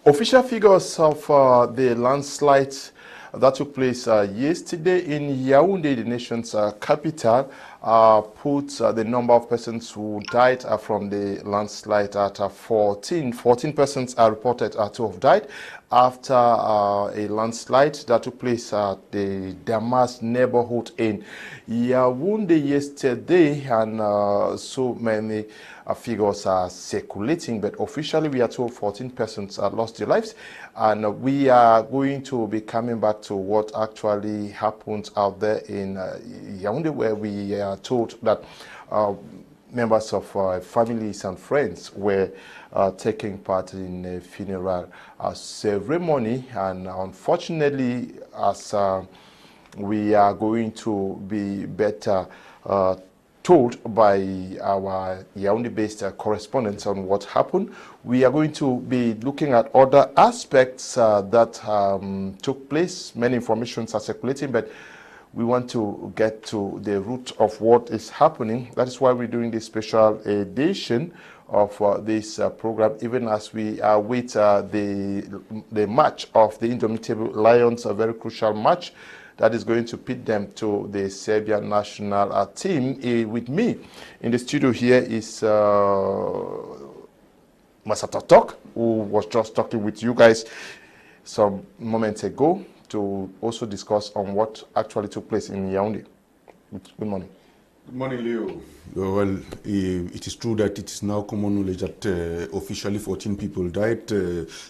Official figures of the landslide that took place yesterday in Yaounde, the nation's capital, put the number of persons who died from the landslide at 14. 14 persons are reported to have died after a landslide that took place at the Damas neighborhood in Yaounde yesterday, and so many figures are circulating, but officially we are told 14 persons lost their lives, and we are going to be coming back to what actually happened out there in Yaounde, where we are told that members of families and friends were taking part in a funeral ceremony, and unfortunately, as we are going to be better told by our Yaounde-based correspondents on what happened, we are going to be looking at other aspects that took place. Many informations are circulating, but we want to get to the root of what is happening. That is why we're doing this special edition of this program, even as we await the match of the Indomitable Lions, a very crucial match that is going to pit them to the Serbian national team. With me in the studio here is Masatatok, who was just talking with you guys some moments ago to also discuss on what actually took place in Yaounde. Good morning. Good morning, Leo. Well, it is true that it is now common knowledge that officially 14 people died.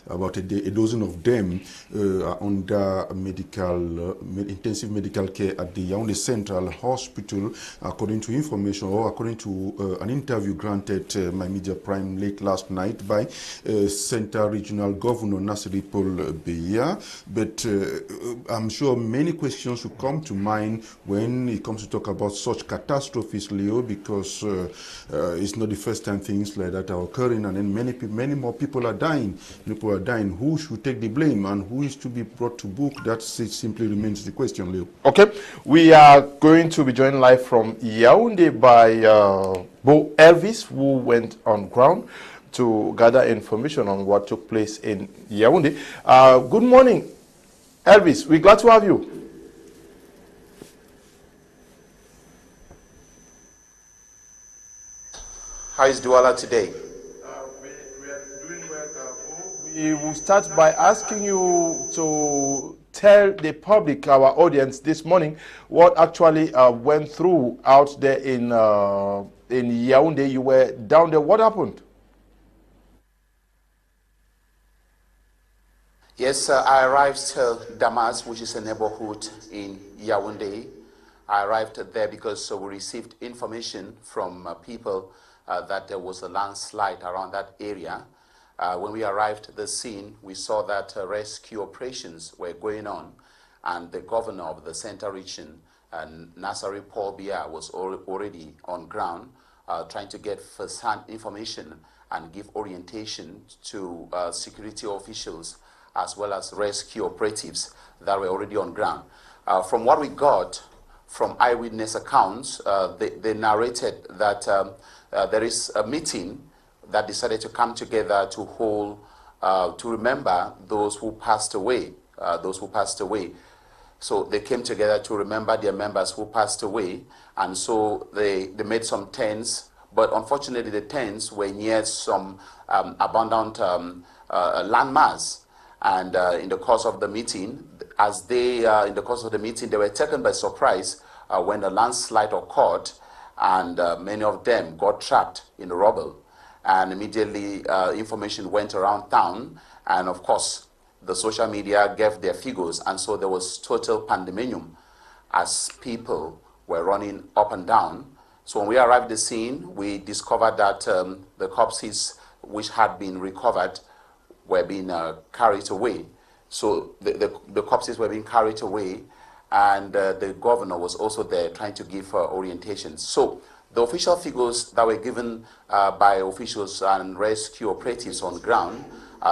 About a dozen of them are under intensive medical care at the Yaounde Central Hospital, according to information or according to an interview granted my media prime late last night by Center Regional Governor Nasiri Paul Beya. But I'm sure many questions will come to mind when it comes to talk about such catastrophes, Leo, because it's not the first time things like that are occurring, and then many more people are dying. People are dying. Who should take the blame and who is to be brought to book? That simply remains the question, Leo. Okay, we are going to be joined live from Yaounde by Bo Elvis, who went on ground to gather information on what took place in Yaounde. Good morning, Elvis. We're glad to have you. How is Douala today? We are doing well. We will start by asking you to tell the public, our audience this morning, what actually went through out there in Yaounde. You were down there. What happened? Yes, I arrived to Damas, which is a neighborhood in Yaounde. I arrived there because we received information from people that there was a landslide around that area. When we arrived at the scene, we saw that rescue operations were going on, and the governor of the Central Region, Nasiri Paul Beya, was already on ground trying to get first-hand information and give orientation to security officials as well as rescue operatives that were already on ground. From what we got from eyewitness accounts, they narrated that there is a meeting that decided to come together to hold, to remember those who passed away. So they came together to remember their members who passed away, and so they made some tents. But unfortunately, the tents were near some abandoned landmass. And in the course of the meeting, they were taken by surprise when the landslide occurred, and many of them got trapped in the rubble. And immediately information went around town, and of course the social media gave their figures, and so there was total pandemonium as people were running up and down. So when we arrived at the scene, we discovered that the corpses which had been recovered were being carried away. So the corpses were being carried away, and the governor was also there trying to give orientation. So the official figures that were given by officials and rescue operatives on the ground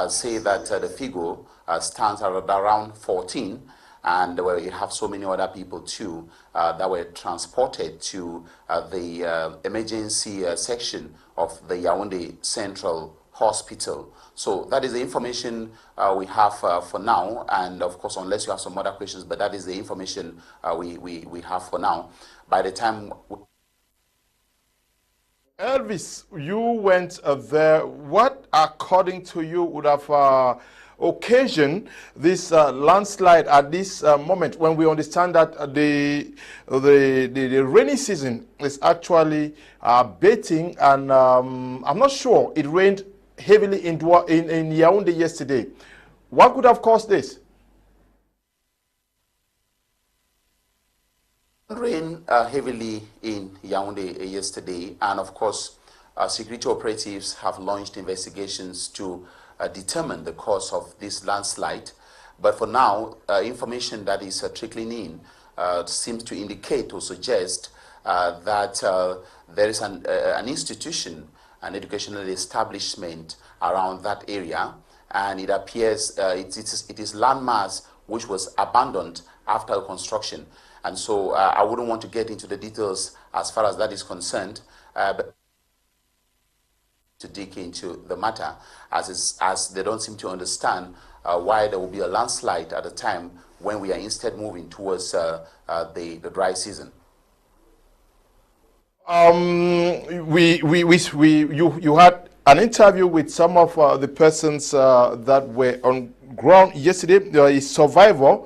say that the figure stands at around 14, and we have so many other people too that were transported to the emergency section of the Yaounde Central Hospital. So that is the information we have for now. And of course, unless you have some other questions, but that is the information we have for now. By the time Elvis, you went there. What, according to you, would have occasioned this landslide at this moment, when we understand that the rainy season is actually abating, and I'm not sure it rained heavily in Yaounde yesterday. What could have caused this? Rain heavily in Yaounde yesterday, and of course, security operatives have launched investigations to determine the cause of this landslide. But for now, information that is trickling in seems to indicate or suggest that there is an institution, an educational establishment around that area, and it appears it is landmass which was abandoned after construction. And so I wouldn't want to get into the details as far as that is concerned, but to dig into the matter, as they don't seem to understand why there will be a landslide at a time when we are instead moving towards the dry season. You had an interview with some of the persons that were on ground yesterday. A survivor.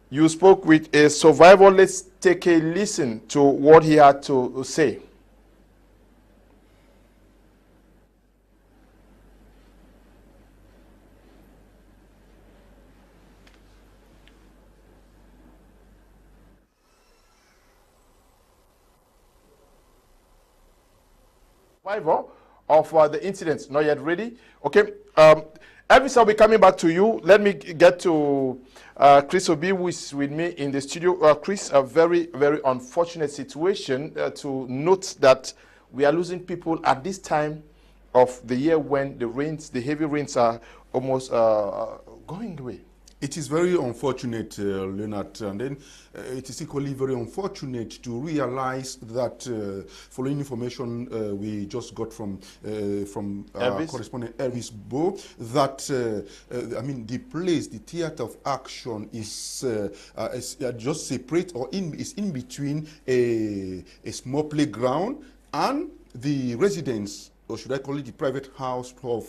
You spoke with a survivor. Let's take a listen to what he had to say. Survivor of the incident, not yet ready. Okay. Elvis, I'll be coming back to you. Let me get to Chris Obi, who is with me in the studio. Chris, a very, very unfortunate situation to note that we are losing people at this time of the year when the heavy rains are almost going away. It is very unfortunate, Leonard, and then it is equally very unfortunate to realize that following information we just got from our correspondent Elvis Bo, that I mean the place, the theater of action is just separate or is in between a small playground and the residence, or should I call it the private house of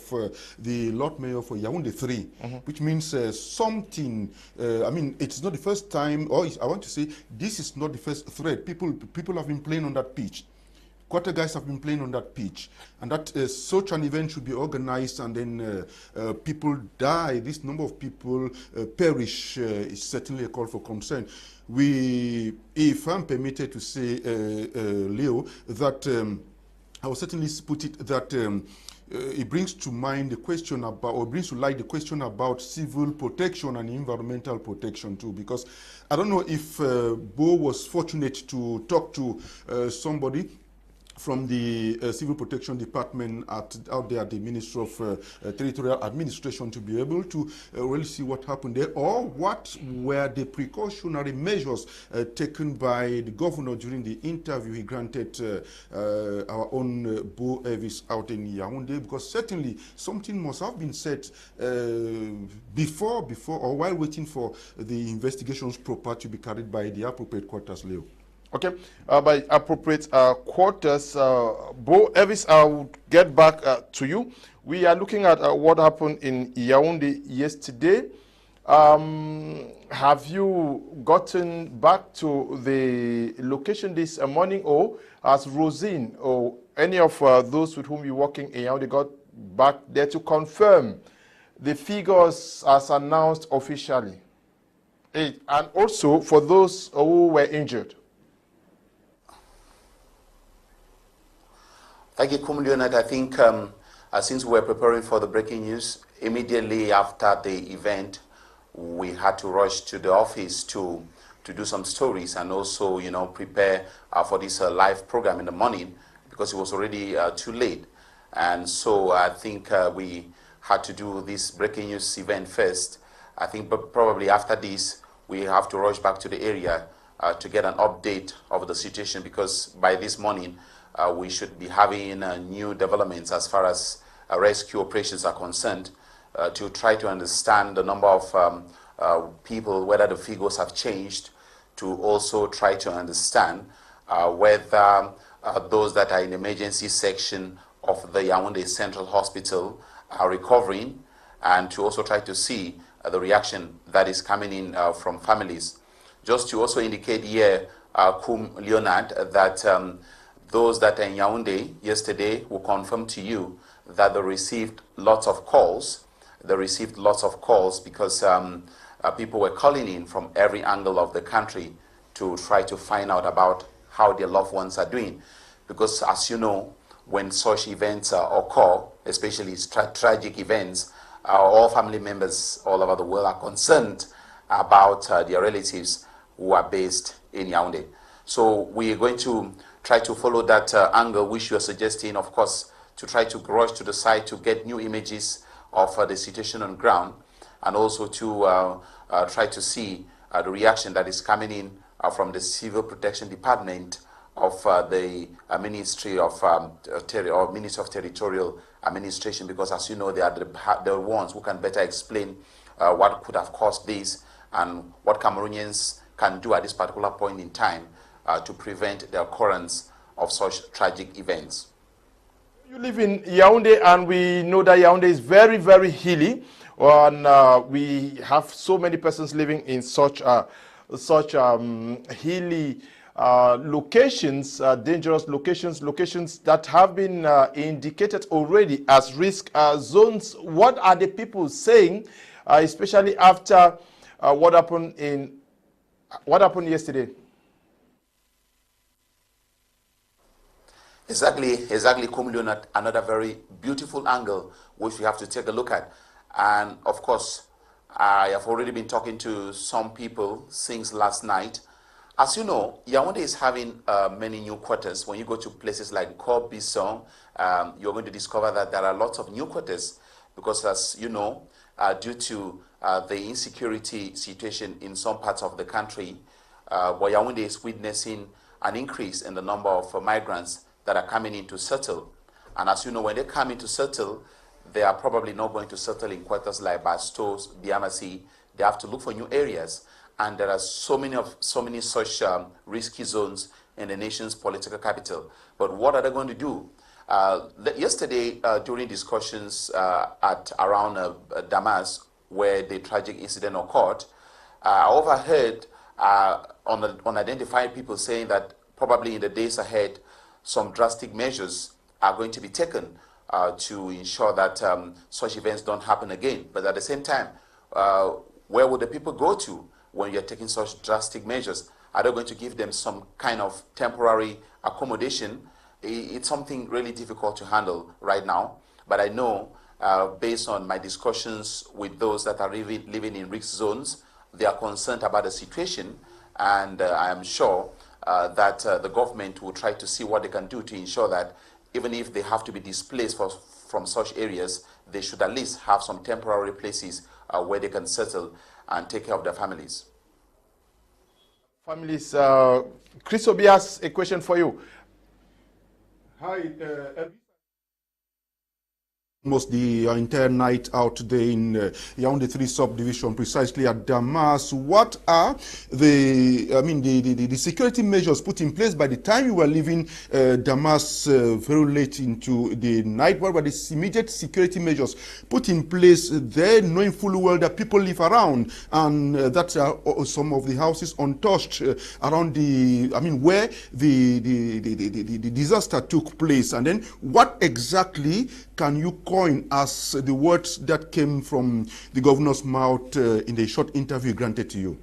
the Lord Mayor for Yaounde 3, which means something, I mean, it's not the first time, or I want to say, this is not the first threat. People have been playing on that pitch. Quarter guys have been playing on that pitch. And that such an event should be organized, and then people die, this number of people perish, is certainly a call for concern. If I'm permitted to say, Leo, that I will certainly put it that it brings to mind the question about, or brings to light the question about civil protection and environmental protection too, because I don't know if Bo was fortunate to talk to somebody from the Civil Protection Department out there at the Ministry of Territorial Administration to be able to really see what happened there, or what were the precautionary measures taken by the governor during the interview he granted our own Bo Elvis out in Yaounde, because certainly something must have been said before or while waiting for the investigations proper to be carried by the appropriate quarters, Leo. Okay, by appropriate quarters, Bo Elvis, I will get back to you. We are looking at what happened in Yaounde yesterday. Have you gotten back to the location this morning, or has Rosine or any of those with whom you're working in Yaounde got back there to confirm the figures as announced officially? And also for those who were injured? Thank you, Leonard. I think since we were preparing for the breaking news, immediately after the event, we had to rush to the office to do some stories, and also, you know, prepare for this live program in the morning, because it was already too late. And so I think we had to do this breaking news event first. I think probably after this, we have to rush back to the area to get an update of the situation, because by this morning, we should be having new developments as far as rescue operations are concerned, to try to understand the number of people, whether the figures have changed, to also try to understand whether those that are in the emergency section of the Yaounde Central Hospital are recovering, and to also try to see the reaction that is coming in from families. Just to also indicate here, Leonard, that those that are in Yaounde yesterday will confirm to you that they received lots of calls. They received lots of calls because people were calling in from every angle of the country to try to find out about how their loved ones are doing. Because as you know, when such events occur, especially tragic events, all family members all over the world are concerned about their relatives who are based in Yaounde. So we are going to try to follow that angle which you are suggesting, of course, to try to rush to the site to get new images of the situation on ground, and also to try to see the reaction that is coming in from the Civil Protection Department of the Ministry of Ministry of Territorial Administration, because as you know, they are the ones who can better explain what could have caused this and what Cameroonians can do at this particular point in time to prevent the occurrence of such tragic events. You live in Yaounde, and we know that Yaounde is very, very hilly, and we have so many persons living in such hilly locations, dangerous locations that have been indicated already as risk zones. What are the people saying, especially after what happened yesterday? Exactly, Leonard, another very beautiful angle which we have to take a look at. And of course, I have already been talking to some people since last night. As you know, Yaounde is having many new quarters. When you go to places like Bisson, you're going to discover that there are lots of new quarters because, as you know, due to the insecurity situation in some parts of the country, Yaounde is witnessing an increase in the number of migrants that are coming in to settle. And as you know, when they come in to settle, they are probably not going to settle in quarters like Bastos, Biamasi. They have to look for new areas. And there are so many such risky zones in the nation's political capital. But what are they going to do? Yesterday, during discussions at around Damas, where the tragic incident occurred, I overheard unidentified people saying that probably in the days ahead, some drastic measures are going to be taken to ensure that such events don't happen again. But at the same time, where would the people go to when you're taking such drastic measures? Are they going to give them some kind of temporary accommodation? It's something really difficult to handle right now. But I know, based on my discussions with those that are living in risk zones, they are concerned about the situation, and I am sure that the government will try to see what they can do to ensure that even if they have to be displaced from such areas, they should at least have some temporary places where they can settle and take care of their families. Families, Chris Obi has a question for you. Hi, almost the entire night out there in Yaounde 3 subdivision, precisely at Damas. What are the security measures put in place by the time you were leaving Damas very late into the night? What were the immediate security measures put in place there, knowing fully well that people live around and that some of the houses untouched around where the disaster took place? And then what exactly can you coin as the words that came from the governor's mouth in the short interview granted to you?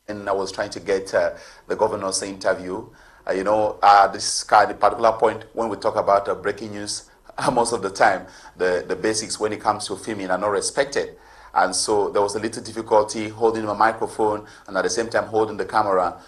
And I was trying to get the governor's interview. This particular point, when we talk about breaking news, most of the time, the basics when it comes to filming are not respected. And so there was a little difficulty holding my microphone and at the same time holding the camera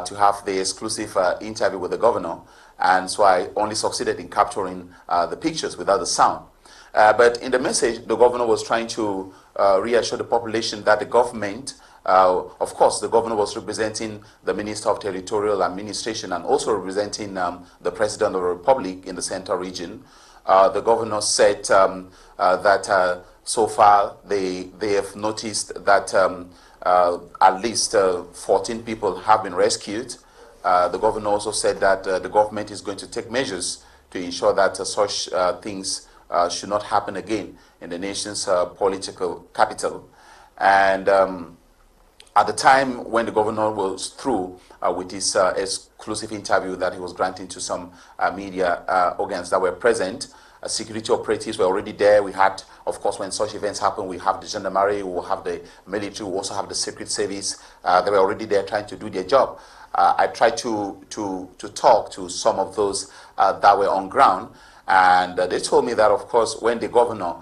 to have the exclusive interview with the governor. And so I only succeeded in capturing the pictures without the sound. But in the message, the governor was trying to reassure the population that the government Of course, the governor was representing the Minister of Territorial Administration and also representing the President of the Republic in the Central region. The governor said that so far they have noticed that at least 14 people have been rescued. The governor also said that the government is going to take measures to ensure that such things should not happen again in the nation's political capital. And at the time when the governor was through with his exclusive interview that he was granting to some media organs that were present, security operatives were already there. We had, of course, when such events happen, we have the gendarmerie, we will have the military, we also have the secret service. They were already there trying to do their job. I tried to talk to some of those that were on ground, and they told me that, of course, when the governor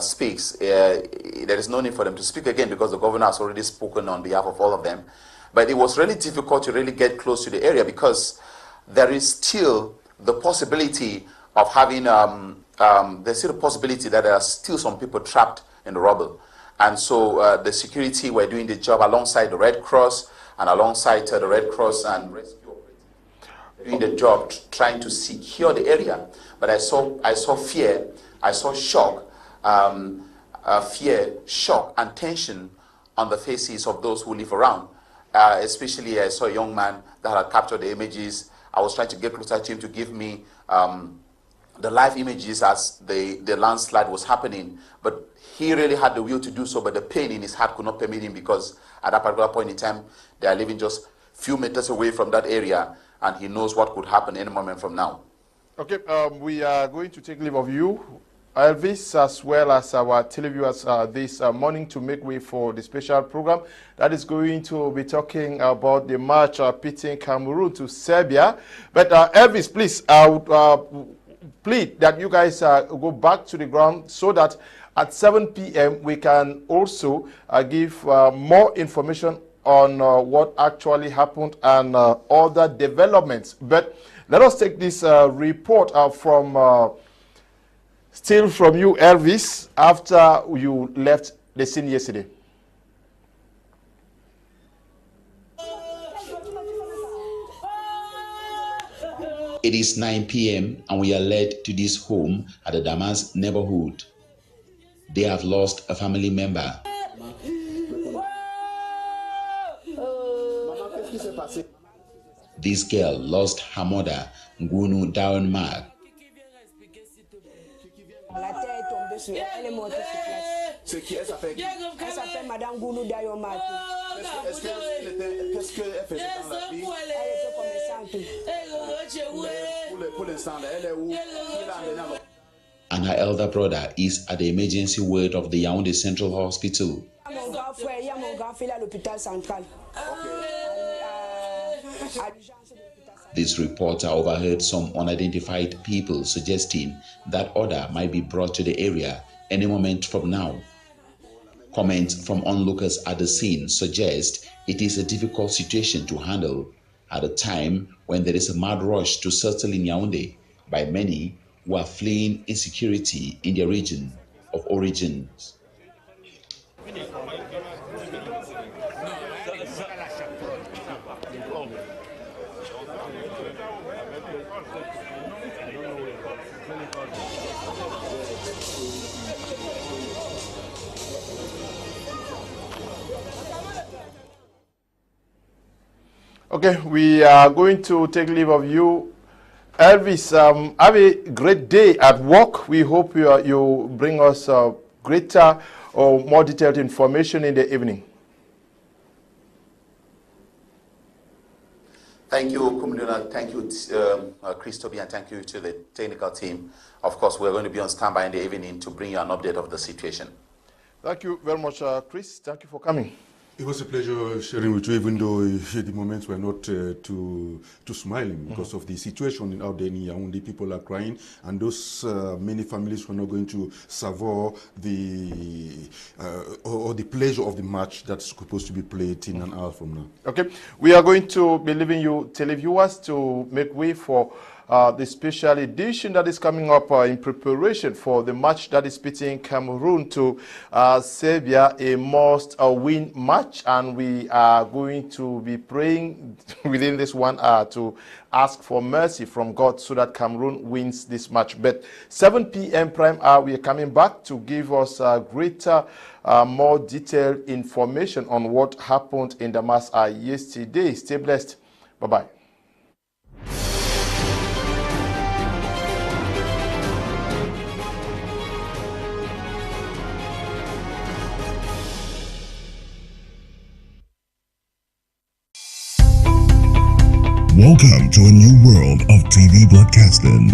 speaks, there is no need for them to speak again because the governor has already spoken on behalf of all of them. But it was really difficult to really get close to the area because there is still the possibility of having, there's still a possibility that there are still some people trapped in the rubble. And so the security were doing the job alongside the Red Cross and alongside the Red Cross and rescue operatives doing the job, trying to secure the area. But I saw fear, I saw shock, fear, shock, and tension on the faces of those who live around. Especially, I saw a young man that had captured the images. I was trying to get closer to him to give me the live images as the landslide was happening. But he really had the will to do so, but the pain in his heart could not permit him because at that particular point in time, they are living just a few meters away from that area, and he knows what could happen any moment from now. Okay, we are going to take leave of you, Elvis, as well as our televiewers this morning to make way for the special program that is going to be talking about the match pitting Cameroon to Serbia. But Elvis, please, I would plead that you guys go back to the ground so that at 7 p.m. we can also give more information on what actually happened and other developments. But let us take this report from still from you, Elvis, after you left the scene yesterday. It is 9 p.m. and we are led to this home at the Damas neighborhood. They have lost a family member. This girl lost her mother, Yaounde Damas. Madame Yaounde Damas. And her elder brother is at the emergency ward of the Yaounde Central Hospital. This reporter overheard some unidentified people suggesting that order might be brought to the area any moment from now. Comments from onlookers at the scene suggest it is a difficult situation to handle at a time when there is a mad rush to settle in Yaounde by many who are fleeing insecurity in their region of origins. Okay, we are going to take leave of you. Elvis, have a great day at work. We hope you bring us greater or more detailed information in the evening. Thank you, Kumduna. Thank you, Christophe, and thank you to the technical team. Of course, we're going to be on standby in the evening to bring you an update of the situation. Thank you very much, Chris. Thank you for coming. It was a pleasure sharing with you, even though the moments were not too smiling because of the situation out there in Yaounde. People are crying, and those many families were not going to savour the or the pleasure of the match that's supposed to be played in an hour from now. Okay, we are going to be leaving you televiewers to make way for the special edition that is coming up in preparation for the match that is pitting Cameroon to Serbia, a must-win match, and we are going to be praying within this 1 hour to ask for mercy from God so that Cameroon wins this match. But 7 p.m. prime hour, we are coming back to give us greater, more detailed information on what happened in Damas yesterday. Stay blessed. Bye-bye. Welcome to a new world of TV broadcasting.